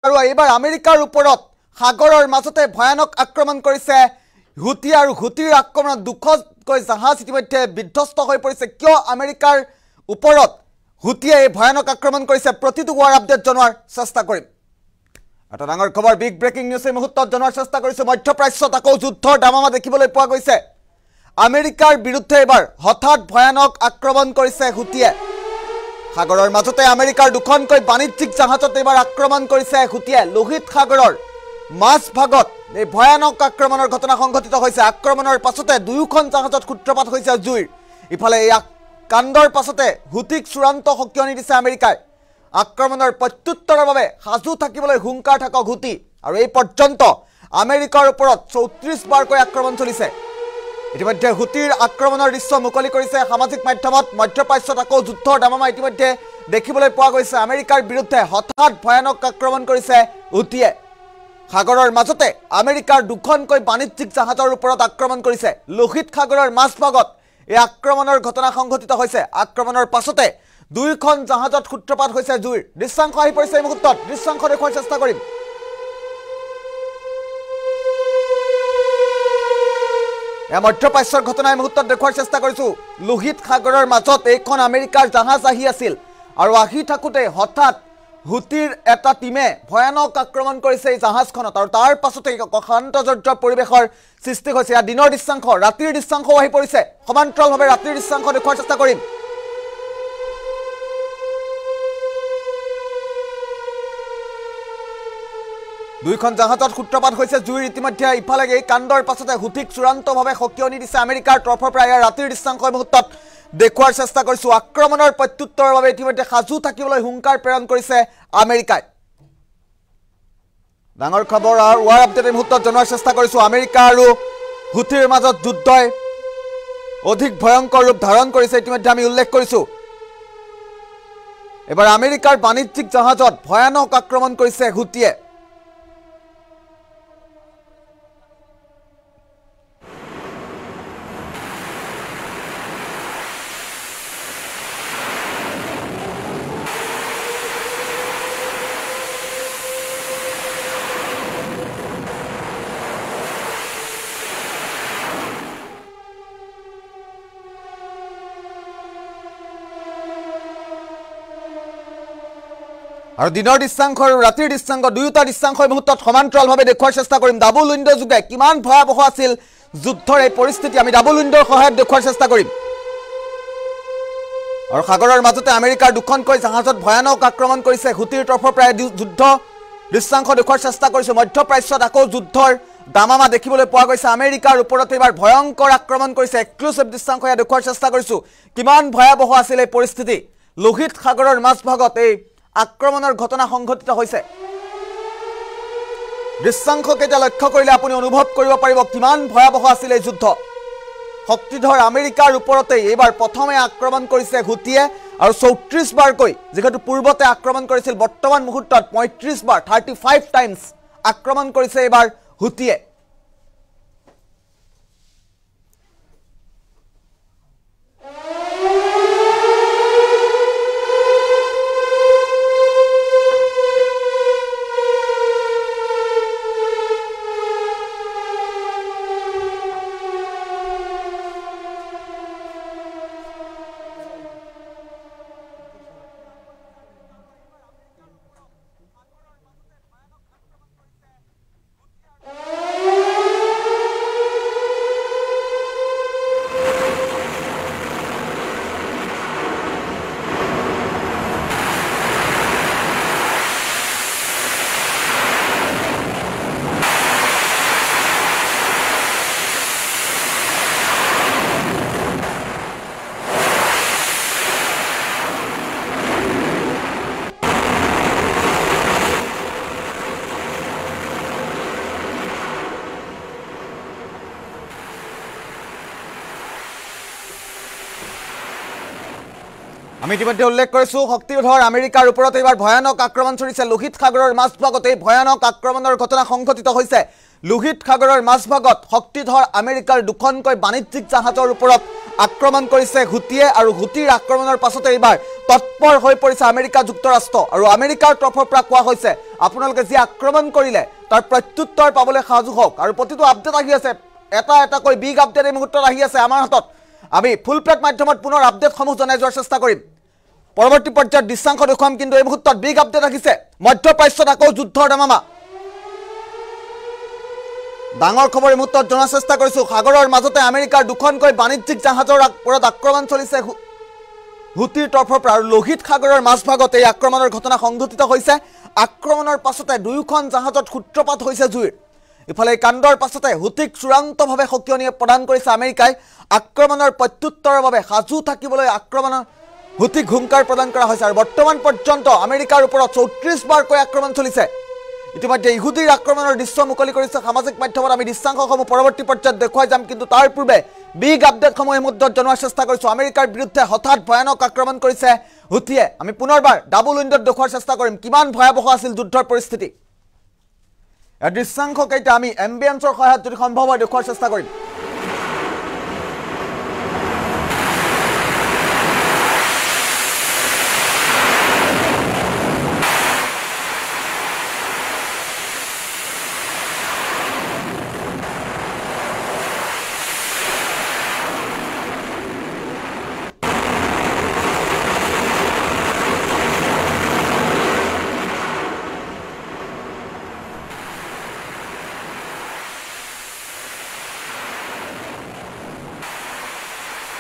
আৰু এইবাৰ আমেৰিকাৰ ওপৰত সাগৰৰ মাজতে ভয়ানক আক্ৰমণ কৰিছে হুতি আৰু হুতিৰ আক্ৰমণত দুখকৈ জাহাজ ইতিমধ্যে বিধ্বস্ত হৈ পৰিছে কিয় আমেৰিকাৰ ওপৰত হুতিয়ে এই ভয়ানক আক্ৰমণ কৰিছে প্ৰতিটো ৱাৰ আপডেট জনোৱাৰ চেষ্টা কৰিম এটা ডাঙৰ খবৰ বিগ ব্ৰেকিং নিউজ এই মুহূৰ্তত জনোৱাৰ চেষ্টা কৰিছো মধ্যপ্ৰাচ্যত আকৌ যুদ্ধৰ দামামা দেখিবলৈ পোৱা গৈছে আমেৰিকাৰ বিৰুদ্ধে এবাৰ হঠাৎ ভয়ানক আক্ৰমণ কৰিছে হুতিয়ে সাগৰৰ মাজতে আমেৰিকাৰ দুখনকৈ বাণিজ্যিক জাহাজত এবাৰ আক্ৰমণ কৰিছে হুতিয়ে লোহিত সাগৰৰ মাছ ভাগত এই ভয়ানক আক্ৰমণৰ ঘটনা সংঘটিত হৈছে আক্ৰমণৰ পাছতে দুয়োখন জাহাজত সূত্ৰপাত হৈছে জুইৰ ইফালে এই কাণ্ডৰ পাছতে হুতিক চূড়ান্ত সকিয়নি দিছে আমেৰিকাই আক্ৰমণৰ প্ৰত্যুত্তৰৰ বাবে সাজু থাকিবলৈ হুংকাৰ থাকক হুতি আৰু এই পৰ্যন্ত আমেৰিকাৰ ওপৰত 34 বাৰকৈ আক্ৰমণ চলিছে ইতিমধ্যে হুতিৰ আক্ৰমণৰ দৃশ্য মুকলি কৰিছে সামাজিক মাধ্যমত মধ্যপ্ৰাচ্যত আকৌ যুদ্ধৰ দামামা ইতিমধ্যে দেখিবলৈ পোৱা গৈছে আমেৰিকাৰ বিৰুদ্ধে হঠাৎ ভয়ানক আক্ৰমণ কৰিছে হুতিয়ে সাগৰৰ মাজতে আমেৰিকাৰ দুখনকৈ বাণিজ্যিক জাহাজৰ ওপৰত আক্ৰমণ কৰিছে লোহিত সাগৰৰ মাজভাগত এই আক্ৰমণৰ ঘটনা সংঘটিত হৈছে আক্ৰমণৰ পাছতে দুইখন জাহাজত সূত্ৰপাত হৈছে জুইৰ দৃশ্যাংশ আহি পৰিছে এই মুহূৰ্তত দৃশ্যাংশ দেখুৱাৰ চেষ্টা কৰিম মধ্যপ্ৰাচ্যৰ ঘটনা এই মুহূৰ্তত দেখুৱাৰ চেষ্টা কৰিছো লোহিত সাগৰৰ মাজত এইখন আমেৰিকাৰ জাহাজ আহি আছিল আৰু আহি থাকোঁতে হঠাৎ হুতিৰ এটা টিমে ভয়ানক আক্ৰমণ কৰিছে এই জাহাজখনত আৰু তাৰ পাছতে শান্তজৰ্য পৰিৱেশৰ সৃষ্টি হৈছে ইয়াৰ দিনৰ দৃশ্যাংশ ৰাতিৰ দৃশ্যাংশও আহি পৰিছে সমান্তৰালভাৱে ৰাতিৰ দৃশ্যাংশ দেখুৱাৰ চেষ্টা কৰিম দুইখন জাহাজত সূত্ৰপাত হৈছে জুইৰ ইতিমধ্যে ইফালে এই কাণ্ডৰ পাছতে হুতিক চূড়ান্তভাৱে সকিয়নি দিছে আমেৰিকাৰ তৰফৰ পৰা ইয়াৰ ৰাতিৰ দৃশ্যাংশ মুহূৰ্তত দেখুৱাৰ চেষ্টা কৰিছো আক্ৰমণৰ প্ৰত্যুত্তৰৰ বাবে ইতিমধ্যে সাজু থাকিবলৈ হুংকাৰ প্ৰেৰণ কৰিছে আমেৰিকাই ডাঙৰ খবৰ আৰু ৱাৰ আপডেট মুহূৰ্তত জনোৱাৰ চেষ্টা কৰিছো আমেৰিকা আৰু হুতিৰ মাজত যুদ্ধই অধিক ভয়ংকৰ ৰূপ ধাৰণ কৰিছে ইতিমধ্যে আমি উল্লেখ কৰিছো এবাৰ আমেৰিকাৰ বাণিজ্যিক জাহাজত ভয়ানক আক্ৰমণ কৰিছে হুতিয়ে আৰু দিনৰ দৃশ্যাংশ আৰু ৰাতিৰ দৃশ্যাংশ দুয়োটা দৃশ্যাংশ মুহূৰ্তত সমান্তৰালভাৱে দেখুৱাৰ চেষ্টা কৰিম ডাবল উইণ্ডো যোগে কিমান ভয়াবহ আছিল যুদ্ধৰ এই পৰিস্থিতি আমি ডাবল উইণ্ডোৰ সহায়ত দেখুৱাৰ চেষ্টা কৰিম আৰু সাগৰৰ মাজতে আমেৰিকাৰ দুখনকৈ জাহাজত ভয়ানক আক্ৰমণ কৰিছে হুতিৰ তৰফৰ পৰা যুদ্ধ দৃশ্যাংশ দেখুৱাৰ চেষ্টা কৰিছো মধ্যপ্ৰাচ্যত আকৌ যুদ্ধৰ দামামা দেখিবলৈ পোৱা গৈছে আমেৰিকাৰ ওপৰত এবাৰ ভয়ংকৰ আক্ৰমণ কৰিছে এক্সক্লুচিভ দৃশ্যাংশ দেখুৱাৰ চেষ্টা কৰিছো কিমান ভয়াবহ আছিল এই পৰিস্থিতি লোহিত সাগৰৰ মাজভাগত এই আক্ৰমণৰ ঘটনা সংঘটিত হৈছে দৃশ্যাংশ কেইটা লক্ষ্য কৰিলে আপুনি অনুভৱ কৰিব পাৰিব কিমান ভয়াবহ আছিল এই যুদ্ধ শক্তিধৰ আমেৰিকাৰ ওপৰতে এইবাৰ প্ৰথমে আক্ৰমণ কৰিছে হুতিয়ে আৰু 34 বাৰকৈ যেহেতু পূৰ্বতে আক্ৰমণ কৰিছিল বৰ্তমান মুহূৰ্তত 35 বাৰ 35 টাইমছ আক্ৰমণ কৰিছে এইবাৰ হুতিয়ে আমি ইতিমধ্যে উল্লেখ কৰিছো শক্তিধৰ আমেৰিকাৰ ওপৰত এবাৰ ভয়ানক আক্ৰমণ চলিছে লোহিত সাগৰৰ মাজভাগতে ভয়ানক আক্ৰমণৰ ঘটনা সংঘটিত হৈছে লোহিত সাগৰৰ মাজভাগত শক্তিধৰ আমেৰিকাৰ দুখনকৈ বাণিজ্যিক জাহাজৰ ওপৰত আক্ৰমণ কৰিছে হুতিয়ে আৰু হুতিৰ আক্ৰমণৰ পাছতে এইবাৰ তৎপৰ হৈ পৰিছে আমেৰিকা যুক্তৰাষ্ট্ৰ আৰু আমেৰিকাৰ তৰফৰ পৰা কোৱা হৈছে আপোনালোকে যি আক্ৰমণ কৰিলে তাৰ প্ৰত্যুত্তৰ পাবলৈ সাজু হওক আৰু প্ৰতিটো আপডেট আহি আছে এটা কৈ বিগ আপডেট এই মুহূৰ্তত আহি আছে আমাৰ হাতত আমি ফুল প্লেট মাধ্যমত পুনৰ আপডেটসমূহ জনাই যোৱাৰ চেষ্টা কৰিম পৰৱৰ্তী পৰ্যায়ত দৃশ্যাংশ দেখুৱাম কিন্তু এই মুহূৰ্তত বিগ আপডেট আহিছে মধ্যপ্ৰাচ্যত আকৌ যুদ্ধৰ দামামা ডাঙৰ খবৰ এই মুহূৰ্তত জনাৰ চেষ্টা কৰিছো সাগৰৰ মাজতে আমেৰিকাৰ দুখনকৈ বাণিজ্যিক জাহাজৰ ওপৰত আক্ৰমণ চলিছে হুতিৰ তৰফৰ পৰা আৰু লোহিত সাগৰৰ মাজভাগত এই আক্ৰমণৰ ঘটনা সংঘটিত হৈছে আক্ৰমণৰ পাছতে দুয়োখন জাহাজত সূত্ৰপাত হৈছে জুইৰ ইফালে এই কাণ্ডৰ পাছতে হুতিক চূড়ান্তভাৱে সকিয়নি প্ৰদান কৰিছে আমেৰিকাই আক্ৰমণৰ প্ৰত্যুত্তৰৰ বাবে সাজু থাকিবলৈ আক্ৰমণৰ হুতিক হুংকাৰ প্ৰদান কৰা হৈছে আৰু বৰ্তমান পৰ্যন্ত আমেৰিকাৰ ওপৰত 34 বাৰকৈ আক্ৰমণ চলিছে ইতিমধ্যে ইহুদিৰ আক্ৰমণৰ দৃশ্য মুকলি কৰিছে সামাজিক মাধ্যমত আমি দৃশ্যাংশসমূহ পৰৱৰ্তী পৰ্যায়ত দেখুৱাই যাম কিন্তু তাৰ পূৰ্বে বিগ আপডেটসমূহ এই মুহূৰ্তত জনোৱাৰ চেষ্টা কৰিছোঁ আমেৰিকাৰ বিৰুদ্ধে হঠাৎ ভয়ানক আক্ৰমণ কৰিছে হুতিয়ে আমি পুনৰবাৰ ডাবল উইণ্ডত দেখুৱাৰ চেষ্টা কৰিম কিমান ভয়াৱহ আছিল যুদ্ধৰ পৰিস্থিতি এই দৃশ্যাংশকেইটা আমি এম্বিয়েন্সৰ সহায়ত যদি সম্ভৱ হয় দেখুৱাৰ চেষ্টা কৰিম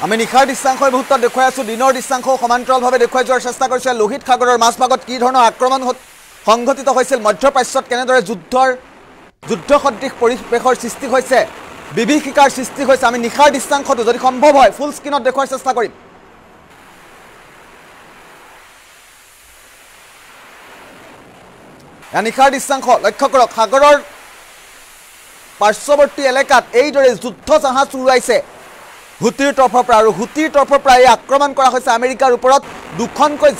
আমি নিশাৰ দৃশ্যাংশ এই মুহূৰ্তত দেখুৱাই আছোঁ দিনৰ দৃশ্যাংশ সমান্তৰালভাৱে দেখুৱাই যোৱাৰ চেষ্টা কৰিছে লোহিত সাগৰৰ মাজভাগত কি ধৰণৰ আক্ৰমণ সংঘটিত হৈছিল মধ্যপ্ৰাচ্যত কেনেদৰে যুদ্ধ সদৃশ পৰিৱেশৰ সৃষ্টি হৈছে বিভীষিকাৰ সৃষ্টি হৈছে আমি নিশাৰ দৃশ্যাংশটো যদি সম্ভৱ হয় ফুল স্ক্ৰীনত দেখুৱাৰ চেষ্টা কৰিম নিশাৰ দৃশ্যাংশ লক্ষ্য কৰক সাগৰৰ পাৰ্শ্বৱৰ্তী এলেকাত এইদৰে যুদ্ধ জাহাজ উৰুৱাইছে হুতিৰ তৰফৰ পৰা আৰু হুতিৰ তৰফৰ পৰা এই আক্ৰমণ কৰা হৈছে আমেৰিকাৰ ওপৰত দুখনকৈ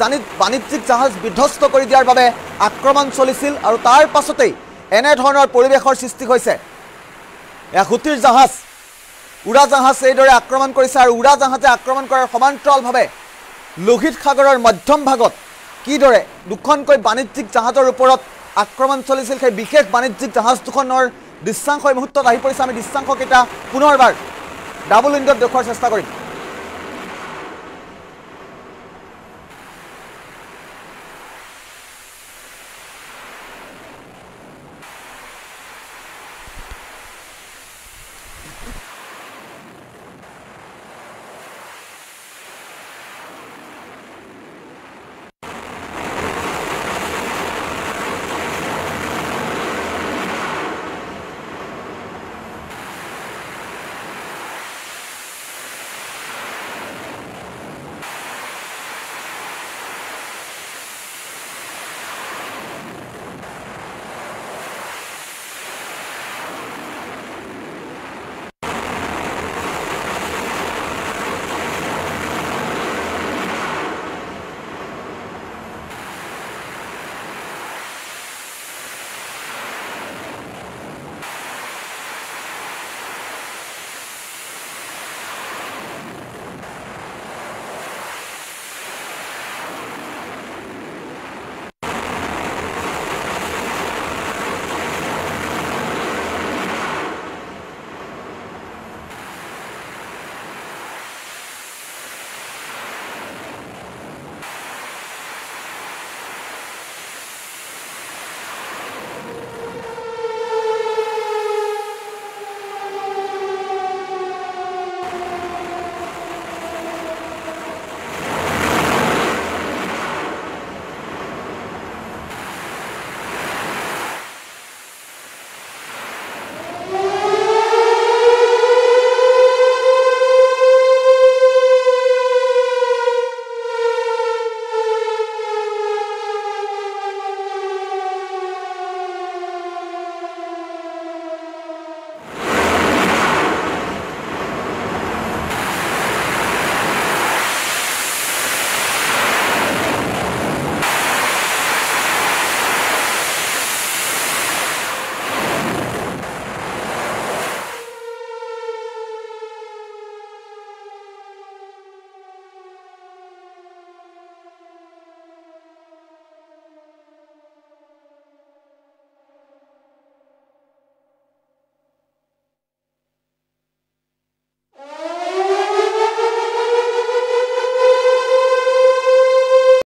বাণিজ্যিক জাহাজ বিধ্বস্ত কৰি দিয়াৰ বাবে আক্ৰমণ চলিছিল আৰু তাৰ পাছতেই এনেধৰণৰ পৰিৱেশৰ সৃষ্টি হৈছে হুতিৰ জাহাজ উৰাজাহাজ এইদৰে আক্ৰমণ কৰিছে আৰু উৰাজাহাজে আক্ৰমণ কৰাৰ সমান্তৰালভাৱে লোহিত সাগৰৰ মধ্যম ভাগত কিদৰে দুখনকৈ বাণিজ্যিক জাহাজৰ ওপৰত আক্ৰমণ চলিছিল সেই বিশেষ বাণিজ্যিক জাহাজ দুখনৰ দৃশ্যাংশ এই মুহূৰ্তত আহি পৰিছে আমি দৃশ্যাংশকেইটা পুনৰবাৰ ডাবল উইণ্ডত দেখুৱাৰ চেষ্টা কৰিম